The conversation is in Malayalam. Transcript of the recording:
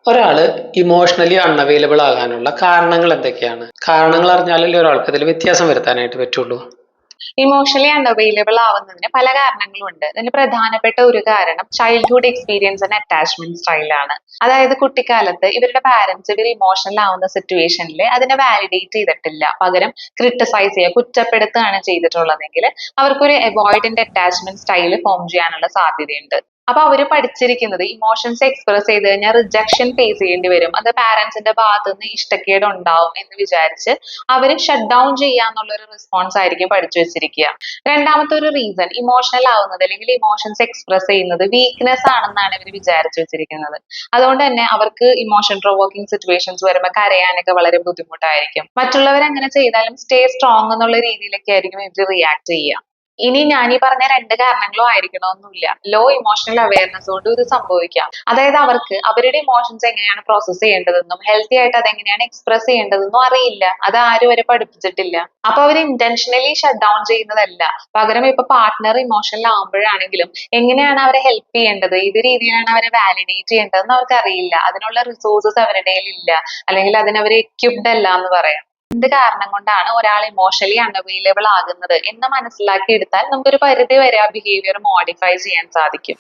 ഒരാള് ഇമോഷണലി അൺഅവൈലബിൾ ആകാനുള്ള കാരണങ്ങൾ എന്തൊക്കെയാണ്? കാരണങ്ങൾ അറിഞ്ഞാലല്ലേ ഒരാൾക്ക് അതിൽ വ്യത്യാസം വരുത്താനായിട്ട് പറ്റുള്ളൂ. ഇമോഷണലി അൺഅവൈലബിൾ ആവുന്നതിന് പല കാരണങ്ങളുണ്ട്. അതിന് പ്രധാനപ്പെട്ട ഒരു കാരണം ചൈൽഡ്ഹുഡ് എക്സ്പീരിയൻസ് ആൻഡ് അറ്റാച്ച്മെന്റ് സ്റ്റൈലാണ്. അതായത് കുട്ടിക്കാലത്ത് ഇവരുടെ പാരന്റ്സ് ഇവർ ഇമോഷണൽ ആവുന്ന സിറ്റുവേഷനിൽ അതിനെ വാലിഡേറ്റ് ചെയ്തിട്ടില്ല, പകരം ക്രിട്ടിസൈസ് ചെയ്യുക, കുറ്റപ്പെടുത്തുകയാണ് ചെയ്തിട്ടുള്ളതെങ്കിൽ അവർക്കൊരു അവോയ്ഡന്റ് അറ്റാച്ച്മെന്റ് സ്റ്റൈൽ ഫോം ചെയ്യാനുള്ള സാധ്യതയുണ്ട്. അപ്പൊ അവര് പഠിച്ചിരിക്കുന്നത് ഇമോഷൻസ് എക്സ്പ്രസ് ചെയ്ത് കഴിഞ്ഞാൽ റിജക്ഷൻ ഫേസ് ചെയ്യേണ്ടി വരും, അത് പാരന്റ്സിന്റെ ഭാഗത്ത് നിന്ന് ഇഷ്ടക്കേട് ഉണ്ടാവും എന്ന് വിചാരിച്ച് അവര് ഷട്ട് ഡൗൺ ചെയ്യാന്നുള്ള ഒരു റെസ്പോൺസ് ആയിരിക്കും പഠിച്ചു വെച്ചിരിക്കുക. രണ്ടാമത്തെ ഒരു റീസൺ ഇമോഷണൽ ആവുന്നത് അല്ലെങ്കിൽ ഇമോഷൻസ് എക്സ്പ്രസ് ചെയ്യുന്നത് വീക്ക്നെസ് ആണെന്നാണ് ഇവർ വിചാരിച്ചു വെച്ചിരിക്കുന്നത്. അതുകൊണ്ട് തന്നെ അവർക്ക് ഇമോഷൻ പ്രൊവോക്കിംഗ് സിറ്റുവേഷൻസ് വരുമ്പോൾ കരയാനൊക്കെ വളരെ ബുദ്ധിമുട്ടായിരിക്കും. മറ്റുള്ളവർ അങ്ങനെ ചെയ്താലും സ്റ്റേ സ്ട്രോങ് എന്നുള്ള രീതിയിലൊക്കെ ആയിരിക്കും ഇവർ റിയാക്ട് ചെയ്യുക. ഇനി ഞാൻ ഈ പറഞ്ഞ രണ്ട് കാരണങ്ങളും ആയിരിക്കണമെന്നില്ല, ലോ ഇമോഷണൽ അവയർനെസ് കൊണ്ട് ഇത് സംഭവിക്കാം. അതായത് അവർക്ക് അവരുടെ ഇമോഷൻസ് എങ്ങനെയാണ് പ്രോസസ് ചെയ്യേണ്ടതെന്നും ഹെൽത്തി ആയിട്ട് അതെങ്ങനെയാണ് എക്സ്പ്രസ് ചെയ്യേണ്ടതെന്നും അറിയില്ല, അത് ആരും അവരെ പഠിപ്പിച്ചിട്ടില്ല. അപ്പൊ അവർ ഇന്റൻഷനലി ഷട്ട് ഡൗൺ ചെയ്യുന്നതല്ല, പകരം ഇപ്പൊ പാർട്ട്ണർ ഇമോഷണൽ ആവുമ്പോഴാണെങ്കിലും എങ്ങനെയാണ് അവരെ ഹെൽപ്പ് ചെയ്യേണ്ടത്, ഏത് രീതിയിലാണ് അവരെ വാലിഡേറ്റ് ചെയ്യേണ്ടതെന്ന് അവർക്ക് അറിയില്ല, അതിനുള്ള റിസോഴ്സസ് അവരുടെ കയ്യിൽ ഇല്ല, അല്ലെങ്കിൽ അതിനവർ എക്യുപ്ഡ് അല്ല എന്ന് പറയാം. എന്ത് കാരണം കൊണ്ടാണ് ഒരാൾ ഇമോഷണലി അൺഅവൈലബിൾ ആകുന്നത് എന്ന് മനസ്സിലാക്കി എടുത്താൽ നമുക്കൊരു പരിധി വരെ ആ ബിഹേവിയർ മോഡിഫൈ ചെയ്യാൻ സാധിക്കും.